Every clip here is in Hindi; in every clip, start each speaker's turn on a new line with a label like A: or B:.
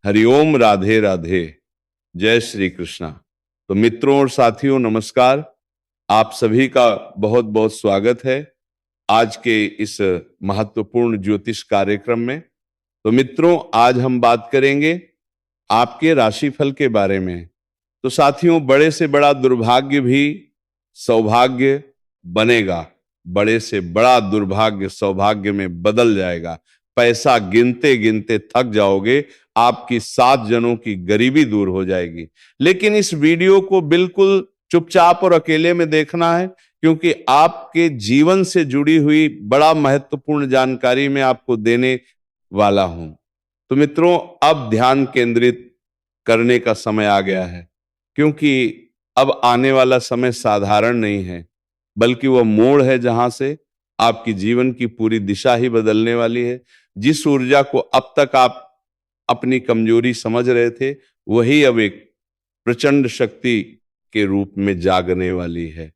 A: हरिओम, राधे राधे, जय श्री कृष्णा। तो मित्रों और साथियों नमस्कार। आप सभी का बहुत बहुत स्वागत है आज के इस महत्वपूर्ण ज्योतिष कार्यक्रम में। तो मित्रों, आज हम बात करेंगे आपके राशिफल के बारे में। तो साथियों, बड़े से बड़ा दुर्भाग्य भी सौभाग्य बनेगा, बड़े से बड़ा दुर्भाग्य सौभाग्य में बदल जाएगा। पैसा गिनते गिनते थक जाओगे, आपकी 7 जनों की गरीबी दूर हो जाएगी। लेकिन इस वीडियो को बिल्कुल चुपचाप और अकेले में देखना है, क्योंकि आपके जीवन से जुड़ी हुई बड़ा महत्वपूर्ण जानकारी मैं आपको देने वाला हूं। तो मित्रों, अब ध्यान केंद्रित करने का समय आ गया है, क्योंकि अब आने वाला समय साधारण नहीं है, बल्कि वह मोड़ है जहां से आपकी जीवन की पूरी दिशा ही बदलने वाली है। जिस ऊर्जा को अब तक आप अपनी कमजोरी समझ रहे थे, वही अब एक प्रचंड शक्ति के रूप में जागने वाली है।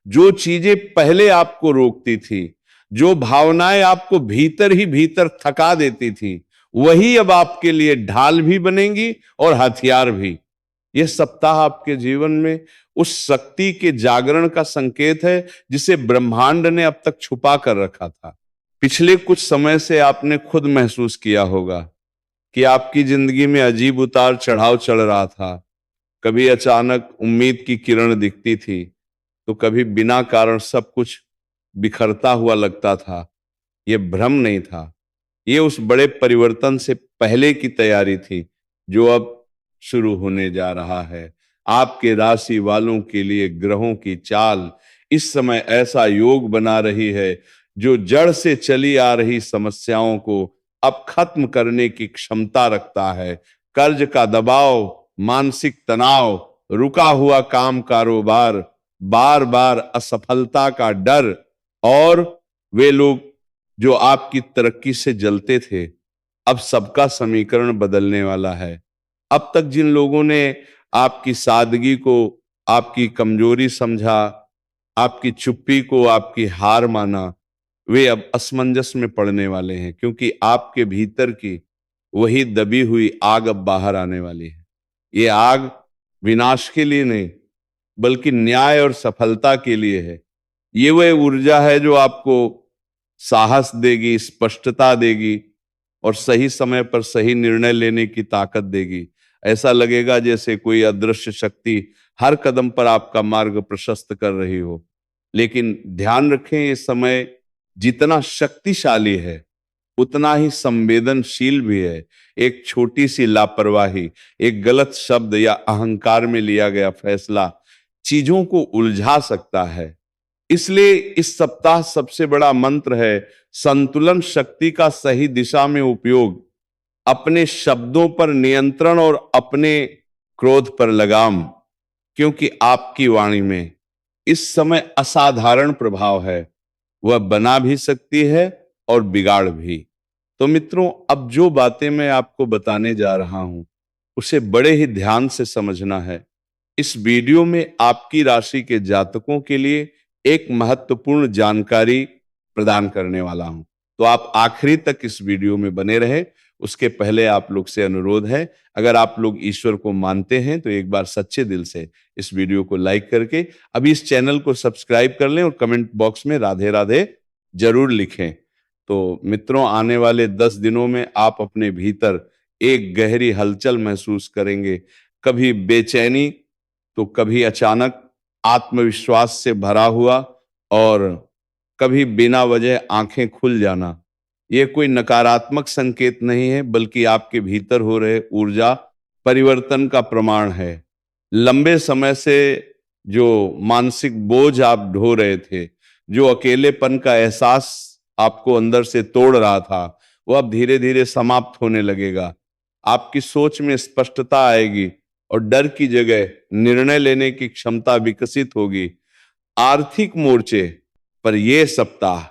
A: जो चीजें पहले आपको रोकती थी, जो भावनाएं आपको भीतर ही भीतर थका देती थी, वही अब आपके लिए ढाल भी बनेंगी और हथियार भी। यह सप्ताह आपके जीवन में उस शक्ति के जागरण का संकेत है जिसे ब्रह्मांड ने अब तक छुपा कर रखा था। पिछले कुछ समय से आपने खुद महसूस किया होगा कि आपकी जिंदगी में अजीब उतार चढ़ाव चल रहा था। कभी अचानक उम्मीद की किरण दिखती थी, तो कभी बिना कारण सब कुछ बिखरता हुआ लगता था। यह भ्रम नहीं था, ये उस बड़े परिवर्तन से पहले की तैयारी थी जो अब शुरू होने जा रहा है। आपके राशि वालों के लिए ग्रहों की चाल इस समय ऐसा योग बना रही है जो जड़ से चली आ रही समस्याओं को अब खत्म करने की क्षमता रखता है। कर्ज का दबाव, मानसिक तनाव, रुका हुआ काम कारोबार, बार बार असफलता का डर, और वे लोग जो आपकी तरक्की से जलते थे, अब सबका समीकरण बदलने वाला है। अब तक जिन लोगों ने आपकी सादगी को आपकी कमजोरी समझा, आपकी चुप्पी को आपकी हार माना, वे अब असमंजस में पड़ने वाले हैं, क्योंकि आपके भीतर की वही दबी हुई आग अब बाहर आने वाली है। ये आग विनाश के लिए नहीं, बल्कि न्याय और सफलता के लिए है। ये वह ऊर्जा है जो आपको साहस देगी, स्पष्टता देगी और सही समय पर सही निर्णय लेने की ताकत देगी। ऐसा लगेगा जैसे कोई अदृश्य शक्ति हर कदम पर आपका मार्ग प्रशस्त कर रही हो। लेकिन ध्यान रखें, ये समय जितना शक्तिशाली है उतना ही संवेदनशील भी है। एक छोटी सी लापरवाही, एक गलत शब्द या अहंकार में लिया गया फैसला चीजों को उलझा सकता है। इसलिए इस सप्ताह सबसे बड़ा मंत्र है संतुलन शक्ति का सही दिशा में उपयोग, अपने शब्दों पर नियंत्रण और अपने क्रोध पर लगाम, क्योंकि आपकी वाणी में इस समय असाधारण प्रभाव है। वह बना भी सकती है और बिगाड़ भी। तो मित्रों, अब जो बातें मैं आपको बताने जा रहा हूं उसे बड़े ही ध्यान से समझना है। इस वीडियो में आपकी राशि के जातकों के लिए एक महत्वपूर्ण जानकारी प्रदान करने वाला हूं, तो आप आखिरी तक इस वीडियो में बने रहे। उसके पहले आप लोग से अनुरोध है, अगर आप लोग ईश्वर को मानते हैं तो एक बार सच्चे दिल से इस वीडियो को लाइक करके अभी इस चैनल को सब्सक्राइब कर लें और कमेंट बॉक्स में राधे राधे जरूर लिखें। तो मित्रों, आने वाले 10 दिनों में आप अपने भीतर एक गहरी हलचल महसूस करेंगे। कभी बेचैनी तो कभी अचानक आत्मविश्वास से भरा हुआ, और कभी बिना वजह आंखें खुल जाना। यह कोई नकारात्मक संकेत नहीं है, बल्कि आपके भीतर हो रहे ऊर्जा परिवर्तन का प्रमाण है। लंबे समय से जो मानसिक बोझ आप ढो रहे थे, जो अकेलेपन का एहसास आपको अंदर से तोड़ रहा था, वह अब धीरे धीरे समाप्त होने लगेगा। आपकी सोच में स्पष्टता आएगी और डर की जगह निर्णय लेने की क्षमता विकसित होगी। आर्थिक मोर्चे पर यह सप्ताह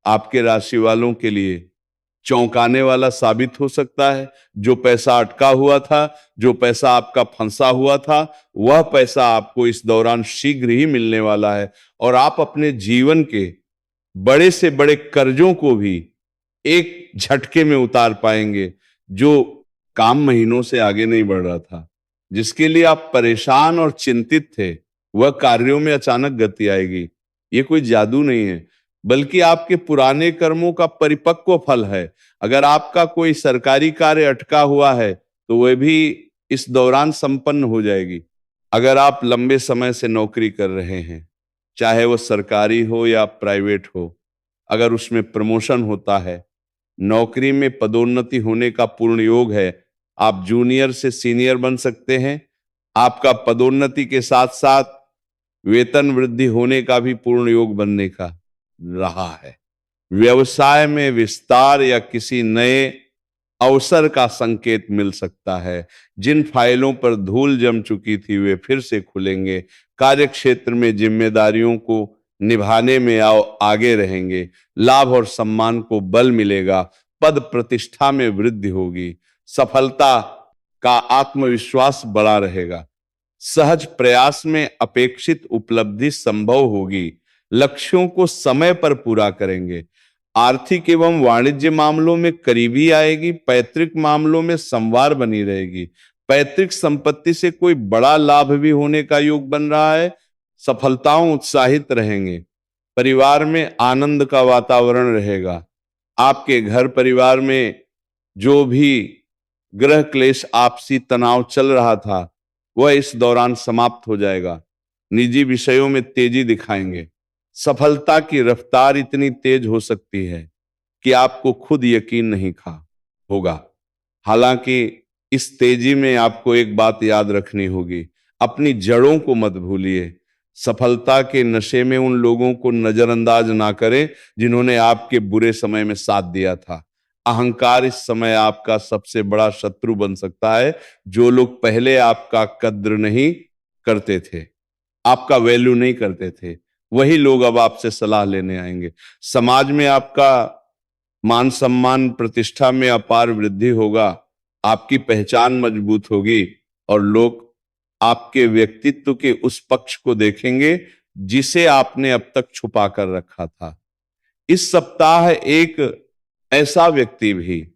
A: आपके राशि वालों के लिए चौंकाने वाला साबित हो सकता है। जो पैसा अटका हुआ था, जो पैसा आपका फंसा हुआ था, वह पैसा आपको इस दौरान शीघ्र ही मिलने वाला है, और आप अपने जीवन के बड़े से बड़े कर्जों को भी एक झटके में उतार पाएंगे। जो काम महीनों से आगे नहीं बढ़ रहा था, जिसके लिए आप परेशान और चिंतित थे, वह कार्यों में अचानक गति आएगी। ये कोई जादू नहीं है, बल्कि आपके पुराने कर्मों का परिपक्व फल है। अगर आपका कोई सरकारी कार्य अटका हुआ है, तो वह भी इस दौरान संपन्न हो जाएगी। अगर आप लंबे समय से नौकरी कर रहे हैं, चाहे वो सरकारी हो या प्राइवेट हो, अगर उसमें प्रमोशन होता है, नौकरी में पदोन्नति होने का पूर्ण योग है, आप जूनियर से सीनियर बन सकते हैं। आपका पदोन्नति के साथ साथ वेतन वृद्धि होने का भी पूर्ण योग बनने का रहा है। व्यवसाय में विस्तार या किसी नए अवसर का संकेत मिल सकता है। जिन फाइलों पर धूल जम चुकी थी वे फिर से खुलेंगे। कार्य क्षेत्र में जिम्मेदारियों को निभाने में आगे रहेंगे। लाभ और सम्मान को बल मिलेगा। पद प्रतिष्ठा में वृद्धि होगी। सफलता का आत्मविश्वास बढ़ा रहेगा। सहज प्रयास में अपेक्षित उपलब्धि संभव होगी। लक्ष्यों को समय पर पूरा करेंगे। आर्थिक एवं वाणिज्य मामलों में करीबी आएगी। पैतृक मामलों में संवार बनी रहेगी। पैतृक संपत्ति से कोई बड़ा लाभ भी होने का योग बन रहा है। सफलताओं उत्साहित रहेंगे। परिवार में आनंद का वातावरण रहेगा। आपके घर परिवार में जो भी गृह क्लेश, आपसी तनाव चल रहा था, वह इस दौरान समाप्त हो जाएगा। निजी विषयों में तेजी दिखाएंगे। सफलता की रफ्तार इतनी तेज हो सकती है कि आपको खुद यकीन नहीं होगा। हालांकि इस तेजी में आपको एक बात याद रखनी होगी, अपनी जड़ों को मत भूलिए। सफलता के नशे में उन लोगों को नजरअंदाज ना करें जिन्होंने आपके बुरे समय में साथ दिया था। अहंकार इस समय आपका सबसे बड़ा शत्रु बन सकता है। जो लोग पहले आपका कद्र नहीं करते थे, आपका वैल्यू नहीं करते थे, वही लोग अब आपसे सलाह लेने आएंगे। समाज में आपका मान सम्मान प्रतिष्ठा में अपार वृद्धि होगा। आपकी पहचान मजबूत होगी और लोग आपके व्यक्तित्व के उस पक्ष को देखेंगे जिसे आपने अब तक छुपा कर रखा था। इस सप्ताह एक ऐसा व्यक्ति भी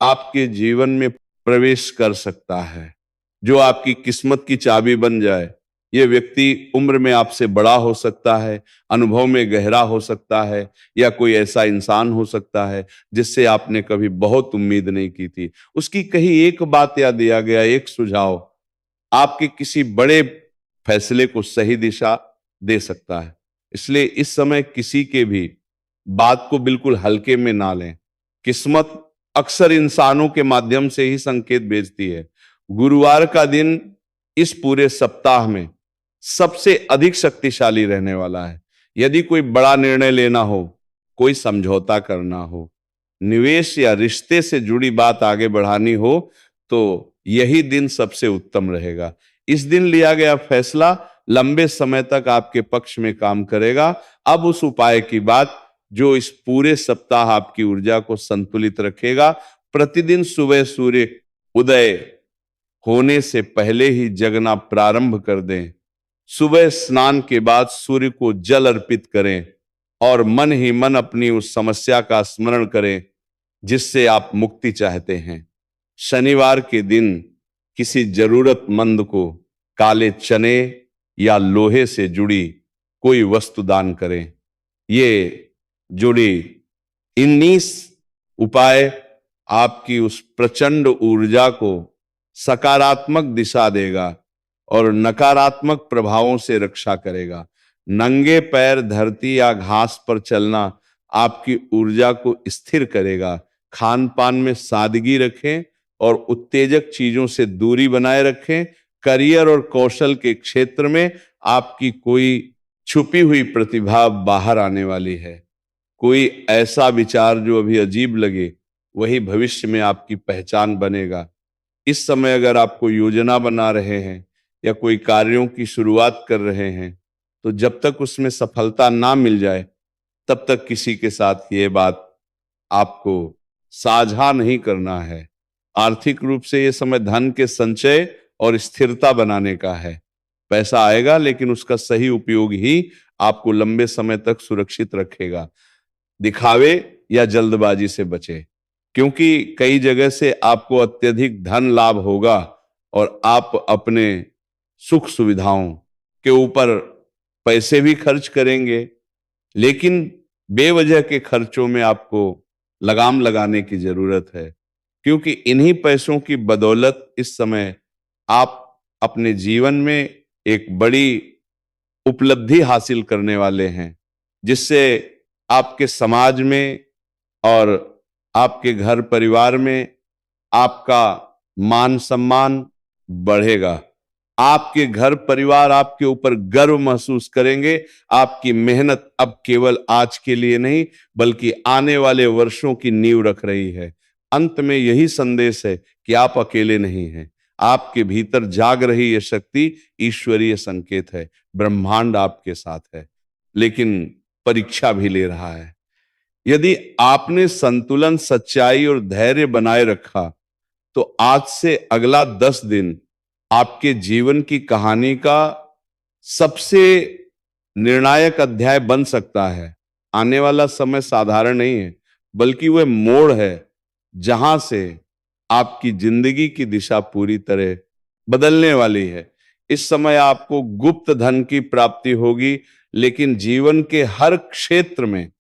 A: आपके जीवन में प्रवेश कर सकता है जो आपकी किस्मत की चाबी बन जाए। यह व्यक्ति उम्र में आपसे बड़ा हो सकता है, अनुभव में गहरा हो सकता है, या कोई ऐसा इंसान हो सकता है जिससे आपने कभी बहुत उम्मीद नहीं की थी। उसकी कहीं एक बात या दिया गया एक सुझाव आपके किसी बड़े फैसले को सही दिशा दे सकता है। इसलिए इस समय किसी के भी बात को बिल्कुल हल्के में ना लें। किस्मत अक्सर इंसानों के माध्यम से ही संकेत भेजती है। गुरुवार का दिन इस पूरे सप्ताह में सबसे अधिक शक्तिशाली रहने वाला है। यदि कोई बड़ा निर्णय लेना हो, कोई समझौता करना हो, निवेश या रिश्ते से जुड़ी बात आगे बढ़ानी हो, तो यही दिन सबसे उत्तम रहेगा। इस दिन लिया गया फैसला लंबे समय तक आपके पक्ष में काम करेगा। अब उस उपाय की बात जो इस पूरे सप्ताह आपकी ऊर्जा को संतुलित रखेगा। प्रतिदिन सुबह सूर्य उदय होने से पहले ही जगना प्रारंभ कर दें। सुबह स्नान के बाद सूर्य को जल अर्पित करें और मन ही मन अपनी उस समस्या का स्मरण करें जिससे आप मुक्ति चाहते हैं। शनिवार के दिन किसी जरूरतमंद को काले चने या लोहे से जुड़ी कोई वस्तु दान करें। ये जुड़ी 19 उपाय आपकी उस प्रचंड ऊर्जा को सकारात्मक दिशा देगा और नकारात्मक प्रभावों से रक्षा करेगा। नंगे पैर धरती या घास पर चलना आपकी ऊर्जा को स्थिर करेगा। खान पान में सादगी रखें और उत्तेजक चीजों से दूरी बनाए रखें। करियर और कौशल के क्षेत्र में आपकी कोई छुपी हुई प्रतिभा बाहर आने वाली है। कोई ऐसा विचार जो अभी अजीब लगे, वही भविष्य में आपकी पहचान बनेगा। इस समय अगर आप कोई योजना बना रहे हैं या कोई कार्यों की शुरुआत कर रहे हैं, तो जब तक उसमें सफलता ना मिल जाए, तब तक किसी के साथ ये बात आपको साझा नहीं करना है। आर्थिक रूप से ये समय धन के संचय और स्थिरता बनाने का है। पैसा आएगा, लेकिन उसका सही उपयोग ही आपको लंबे समय तक सुरक्षित रखेगा। दिखावे या जल्दबाजी से बचे। क्योंकि कई जगह से आपको अत्यधिक धन लाभ होगा और आप अपने सुख सुविधाओं के ऊपर पैसे भी खर्च करेंगे, लेकिन बेवजह के खर्चों में आपको लगाम लगाने की जरूरत है, क्योंकि इन्हीं पैसों की बदौलत इस समय आप अपने जीवन में एक बड़ी उपलब्धि हासिल करने वाले हैं, जिससे आपके समाज में और आपके घर परिवार में आपका मान सम्मान बढ़ेगा। आपके घर परिवार आपके ऊपर गर्व महसूस करेंगे। आपकी मेहनत अब केवल आज के लिए नहीं बल्कि आने वाले वर्षों की नींव रख रही है। अंत में यही संदेश है कि आप अकेले नहीं हैं। आपके भीतर जाग रही यह शक्ति ईश्वरीय संकेत है। ब्रह्मांड आपके साथ है, लेकिन परीक्षा भी ले रहा है। यदि आपने संतुलन, सच्चाई और धैर्य बनाए रखा तो आज से अगला 10 दिन आपके जीवन की कहानी का सबसे निर्णायक अध्याय बन सकता है। आने वाला समय साधारण नहीं है, बल्कि वह मोड़ है जहां से आपकी जिंदगी की दिशा पूरी तरह बदलने वाली है। इस समय आपको गुप्त धन की प्राप्ति होगी, लेकिन जीवन के हर क्षेत्र में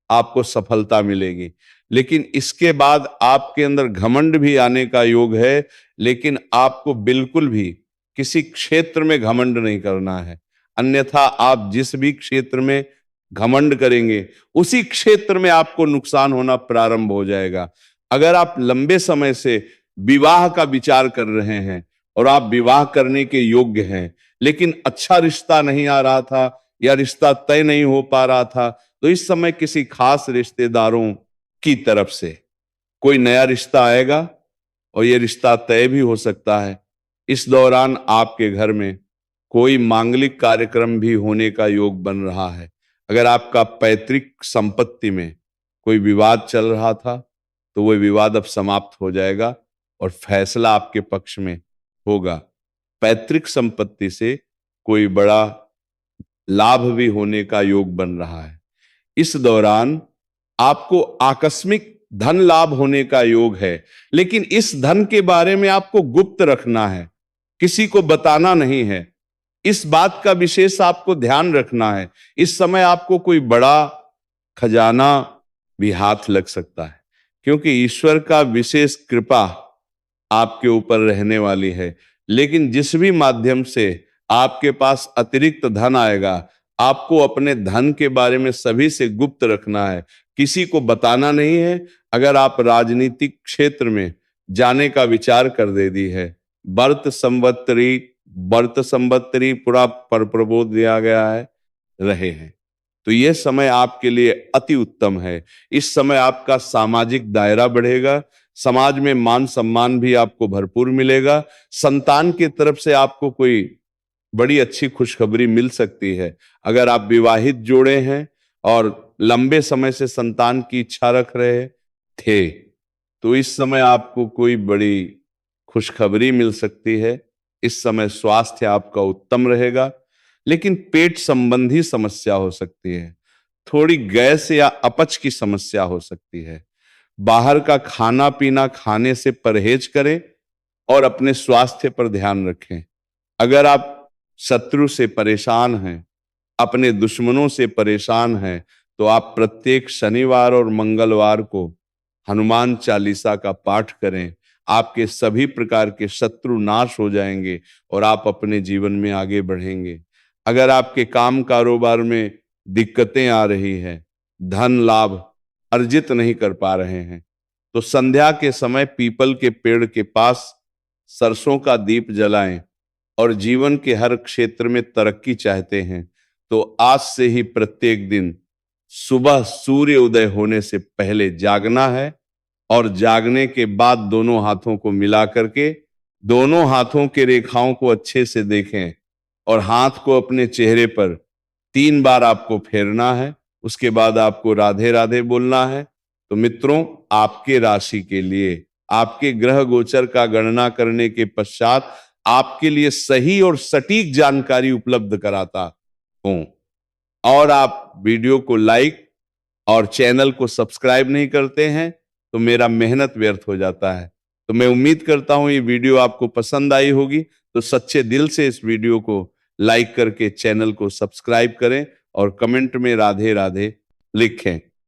A: आपको सफलता मिलेगी। लेकिन इसके बाद आपके अंदर घमंड भी आने का योग है, लेकिन आपको बिल्कुल भी किसी क्षेत्र में घमंड नहीं करना है। अन्यथा आप जिस भी क्षेत्र में घमंड करेंगे उसी क्षेत्र में आपको नुकसान होना प्रारंभ हो जाएगा। अगर आप लंबे समय से विवाह का विचार कर रहे हैं और आप विवाह करने के योग्य हैं, लेकिन अच्छा रिश्ता नहीं आ रहा था या रिश्ता तय नहीं हो पा रहा था, तो इस समय किसी खास रिश्तेदारों की तरफ से कोई नया रिश्ता आएगा और यह रिश्ता तय भी हो सकता है। इस दौरान आपके घर में कोई मांगलिक कार्यक्रम भी होने का योग बन रहा है। अगर आपका पैतृक संपत्ति में कोई विवाद चल रहा था तो वह विवाद अब समाप्त हो जाएगा और फैसला आपके पक्ष में होगा। पैतृक संपत्ति से कोई बड़ा लाभ भी होने का योग बन रहा है। इस दौरान आपको आकस्मिक धन लाभ होने का योग है, लेकिन इस धन के बारे में आपको गुप्त रखना है, किसी को बताना नहीं है। इस बात का विशेष आपको ध्यान रखना है। इस समय आपको कोई बड़ा खजाना भी हाथ लग सकता है, क्योंकि ईश्वर का विशेष कृपा आपके ऊपर रहने वाली है। लेकिन जिस भी माध्यम से आपके पास अतिरिक्त धन आएगा, आपको अपने धन के बारे में सभी से गुप्त रखना है, किसी को बताना नहीं है। अगर आप राजनीतिक क्षेत्र में जाने का विचार कर दे दी है, वर्त संवत्सरी पूरा पर प्रबोध दिया गया है, रहे हैं, तो यह समय आपके लिए अति उत्तम है। इस समय आपका सामाजिक दायरा बढ़ेगा, समाज में मान सम्मान भी आपको भरपूर मिलेगा। संतान की तरफ से आपको कोई बड़ी अच्छी खुशखबरी मिल सकती है। अगर आप विवाहित जोड़े हैं और लंबे समय से संतान की इच्छा रख रहे थे, तो इस समय आपको कोई बड़ी खुशखबरी मिल सकती है। इस समय स्वास्थ्य आपका उत्तम रहेगा, लेकिन पेट संबंधी समस्या हो सकती है। थोड़ी गैस या अपच की समस्या हो सकती है। बाहर का खाना पीना खाने से परहेज करें और अपने स्वास्थ्य पर ध्यान रखें। अगर आप शत्रु से परेशान हैं, अपने दुश्मनों से परेशान हैं, तो आप प्रत्येक शनिवार और मंगलवार को हनुमान चालीसा का पाठ करें। आपके सभी प्रकार के शत्रु नाश हो जाएंगे और आप अपने जीवन में आगे बढ़ेंगे। अगर आपके काम कारोबार में दिक्कतें आ रही हैं, धन लाभ अर्जित नहीं कर पा रहे हैं, तो संध्या के समय पीपल के पेड़ के पास सरसों का दीप जलाएं और जीवन के हर क्षेत्र में तरक्की चाहते हैं तो आज से ही प्रत्येक दिन सुबह सूर्य उदय होने से पहले जागना है और जागने के बाद दोनों हाथों को मिला करके दोनों हाथों के रेखाओं को अच्छे से देखें और हाथ को अपने चेहरे पर 3 बार आपको फेरना है। उसके बाद आपको राधे राधे बोलना है। तो मित्रों, आपके राशि के लिए आपके ग्रह गोचर का गणना करने के पश्चात आपके लिए सही और सटीक जानकारी उपलब्ध कराता हूं। और आप वीडियो को लाइक और चैनल को सब्सक्राइब नहीं करते हैं तो मेरा मेहनत व्यर्थ हो जाता है। तो मैं उम्मीद करता हूं ये वीडियो आपको पसंद आई होगी, तो सच्चे दिल से इस वीडियो को लाइक करके चैनल को सब्सक्राइब करें और कमेंट में राधे राधे लिखें।